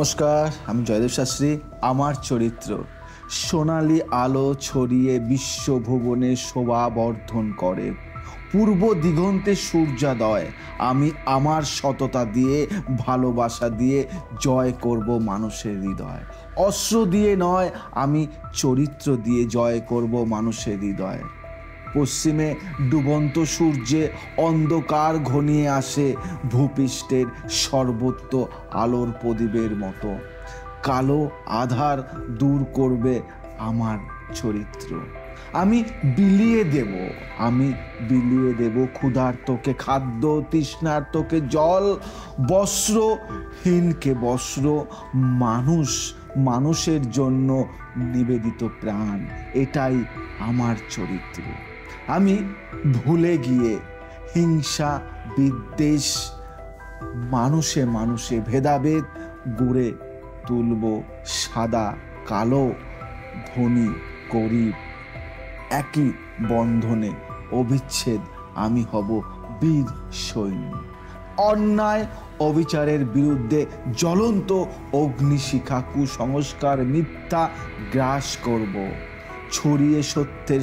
নমস্কার, আমি জয়দেব শাস্ত্রী। আমার চরিত্র সোনালি আলো ছড়িয়ে বিশ্বভুবনে শোভা বর্ধন করে। পূর্ব দিগন্তে সূর্যোদয়। আমি আমার সততা দিয়ে, ভালোবাসা দিয়ে জয় করব মানুষের হৃদয়। অস্ত্র দিয়ে নয়, আমি চরিত্র দিয়ে জয় করব মানুষের হৃদয়। পশ্চিমে ডুবন্ত সূর্যে অন্ধকার ঘনিয়ে আসে, ভূপৃষ্ঠের সর্বত্র আলোর প্রদীপের মতো। কালো আধার দূর করবে আমার চরিত্র। আমি বিলিয়ে দেব ক্ষুধার্তকে খাদ্য, তৃষ্ণার্তকে জল, বস্ত্রহীনকে বস্ত্র, মানুষের জন্য নিবেদিত প্রাণ। এটাই আমার চরিত্র। আমি ভুলে গিয়ে হিংসা, বিদ্বেষ, মানুষে মানুষে ভেদাভেদ গড়ে তুলব। সাদা কালো, ধনী গরিব একই বন্ধনে অবিচ্ছেদ। আমি হব বীর সৈন্য। অন্যায় অবিচারের বিরুদ্ধে জ্বলন্ত অগ্নিশিখা, কুসংস্কার মিথ্যা গ্রাস করব। ছড়িয়ে সত্যের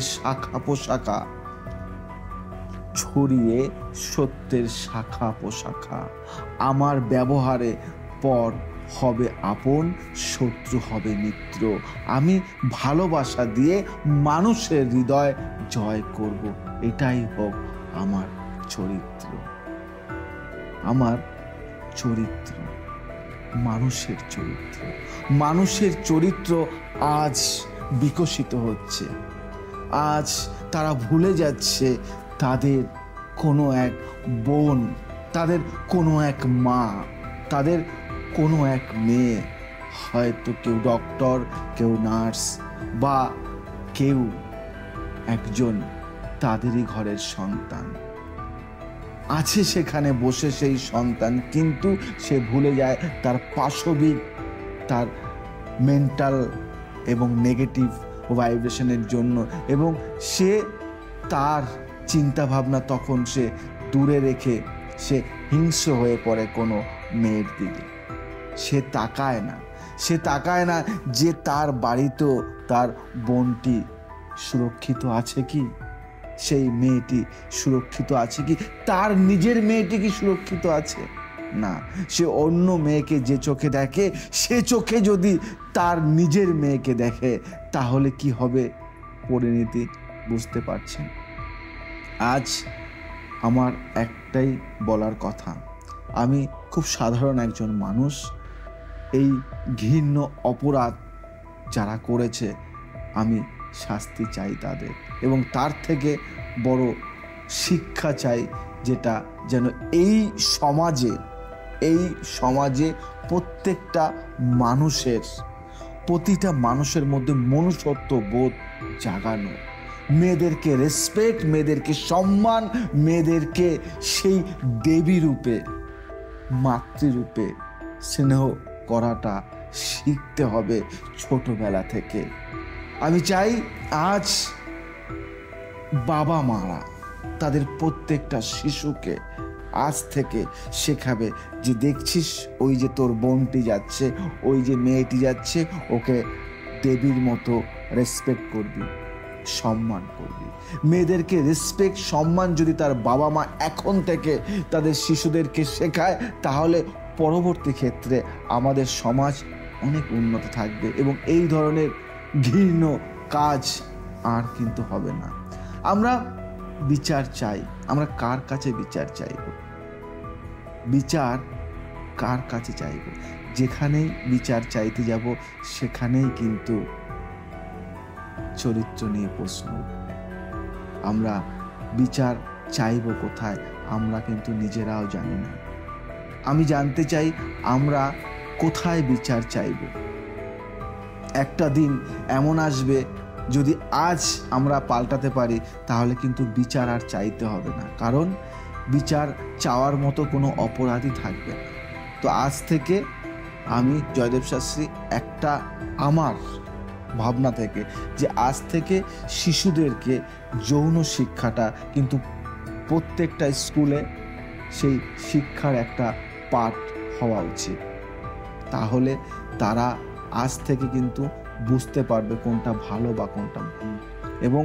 শাখা পোশাখা। আমার ব্যবহারে পর হবে আপন, শত্রু হবে মিত্র। আমি ভালোবাসা দিয়ে মানুষের হৃদয় জয় করব। এটাই হোক আমার চরিত্র। আমার চরিত্র মানুষের চরিত্র আজ বিকশিত হচ্ছে। আজ তারা ভুলে যাচ্ছে তাদের কোনো এক বোন, তাদের কোনো এক মা, তাদের কোনো এক মেয়ে, হয়তো কেউ ডক্টর, কেউ নার্স, বা কেউ একজন তাদেরই ঘরের সন্তান আছে। সেখানে বসে সেই সন্তান, কিন্তু সে ভুলে যায় তার পাশবিক, তার মেন্টাল এবং নেগেটিভ ভাইব্রেশনের জন্য, এবং সে তার চিন্তা ভাবনা তখন সে দূরে রেখে সে হিংস্র হয়ে পড়ে কোনো মেয়ের দিকে। সে তাকায় না যে তার বাড়িতেও তার বোনটি সুরক্ষিত আছে কি, সেই মেয়েটি সুরক্ষিত আছে কি, তার নিজের মেয়েটি কি সুরক্ষিত আছে না। সে অন্য মেয়েকে যে চোখে দেখে, সে চোখে যদি তার নিজের মেয়েকে দেখে, তাহলে কি হবে পরিণতি বুঝতে পারছেন। আজ আমার একটাই বলার কথা, আমি খুব সাধারণ একজন মানুষ। এই ঘৃণ্য অপরাধ যারা করেছে, আমি শাস্তি চাই তাদের, এবং তার থেকে বড় শিক্ষা চাই, যেটা যেন এই সমাজে প্রতিটা মানুষের মধ্যে মনুষ্যত্ব বোধ জাগানো। মেয়েদেরকে রেসপেক্ট, মেয়েদেরকে সম্মান, মেয়েদেরকে সেই দেবী রূপে, মাতৃরূপে স্নেহ করাটা শিখতে হবে ছোটবেলা থেকে। আমি চাই আজ বাবা মারা তাদের প্রত্যেকটা শিশুকে আজ থেকে শেখাবে যে দেখছিস, ওই যে তোর বোনটি যাচ্ছে, ওই যে মেয়েটি যাচ্ছে, ওকে দেবীর মতো রেসপেক্ট করবি, সম্মান করবি। মেয়েদেরকে রেসপেক্ট, সম্মান যদি তার বাবা মা এখন থেকে তাদের শিশুদেরকে শেখায়, তাহলে পরবর্তী ক্ষেত্রে আমাদের সমাজ অনেক উন্নত থাকবে, এবং এই ধরনের ঘৃণ্য কাজ আর কিন্তু হবে না। আমরা বিচার চাই। আমরা কার কাছে বিচার চাইব? বিচার কার কাছে চাইব? যেখানেই বিচার চাইতে যাব, সেখানেই কিন্তু চরিত্র নিয়ে প্রশ্ন। আমরা বিচার চাইব কোথায়, আমরা কিন্তু নিজেরাও জানি না। আমি জানতে চাই আমরা কোথায় বিচার চাইব। একটা দিন এমন আসবে, যদি আজ আমরা পাল্টাতে পারি, তাহলে কিন্তু বিচার আর চাইতে হবে না, কারণ বিচার চাওয়ার মতো কোনো অপরাধী থাকবে না। তো আজ থেকে আমি জয়দেব শাস্ত্রী, একটা আমার ভাবনা থেকে, যে আজ থেকে শিশুদেরকে যৌন শিক্ষাটা কিন্তু প্রত্যেকটা স্কুলে সেই শিক্ষার একটা পাঠ হওয়া উচিত। তাহলে তারা আজ থেকে কিন্তু বুঝতে পারবে কোনটা ভালো বা কোনটা ভুল। এবং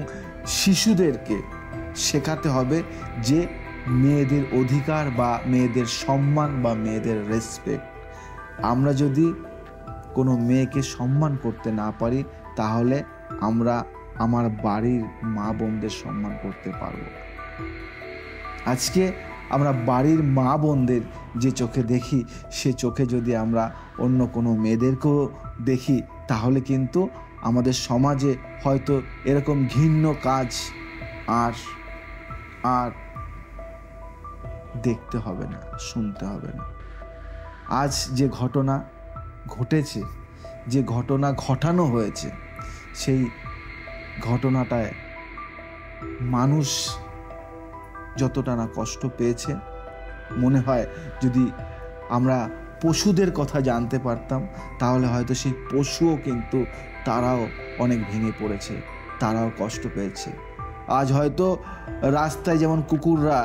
শিশুদেরকে শেখাতে হবে যে মেয়েদের অধিকার বা মেয়েদের সম্মান বা মেয়েদের রেসপেক্ট। আমরা যদি কোনো মেয়েকে সম্মান করতে না পারি তাহলে আমরা আমার বাড়ির মা বোনদের সম্মান করতে পারবো না। আজকে আমরা বাড়ির মা বোনদের যে চোখে দেখি সে চোখে যদি আমরা অন্য কোনো মেয়েদেরকেও দেখি তাহলে কিন্তু আমাদের সমাজে হয়তো এরকম ঘৃণ্য কাজ আর আর দেখতে হবে না, শুনতে হবে না। আজ যে ঘটনা ঘটেছে, যে ঘটনা ঘটানো হয়েছে, সেই ঘটনাটায় মানুষ যতটা না কষ্ট পেয়েছে, মনে হয় যদি আমরা পশুদের কথা জানতে পারতাম তাহলে হয়তো সেই পশুও কিন্তু তারাও অনেক ভেঙে পড়েছে, তারাও কষ্ট পেয়েছে। আজ হয়তো রাস্তায় যেমন কুকুররা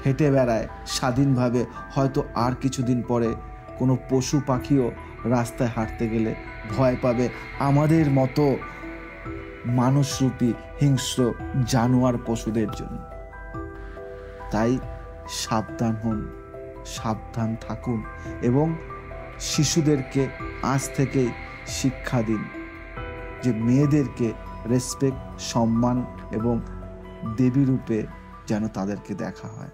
হেঁটে বেড়ায় স্বাধীনভাবে, হয়তো আর কিছুদিন পরে কোনো পশু পাখিও রাস্তায় হাঁটতে গেলে ভয় পাবে আমাদের মতো মানুষরূপী হিংস্র জানোয়ার পশুদের জন্য। তাই সাবধান হন, সাবধান থাকুন এবং শিশুদেরকে আজ থেকেই শিক্ষা দিন যে মেয়েদেরকে রেসপেক্ট, সম্মান এবং দেবী রূপে যেন তাদেরকে দেখা হয়।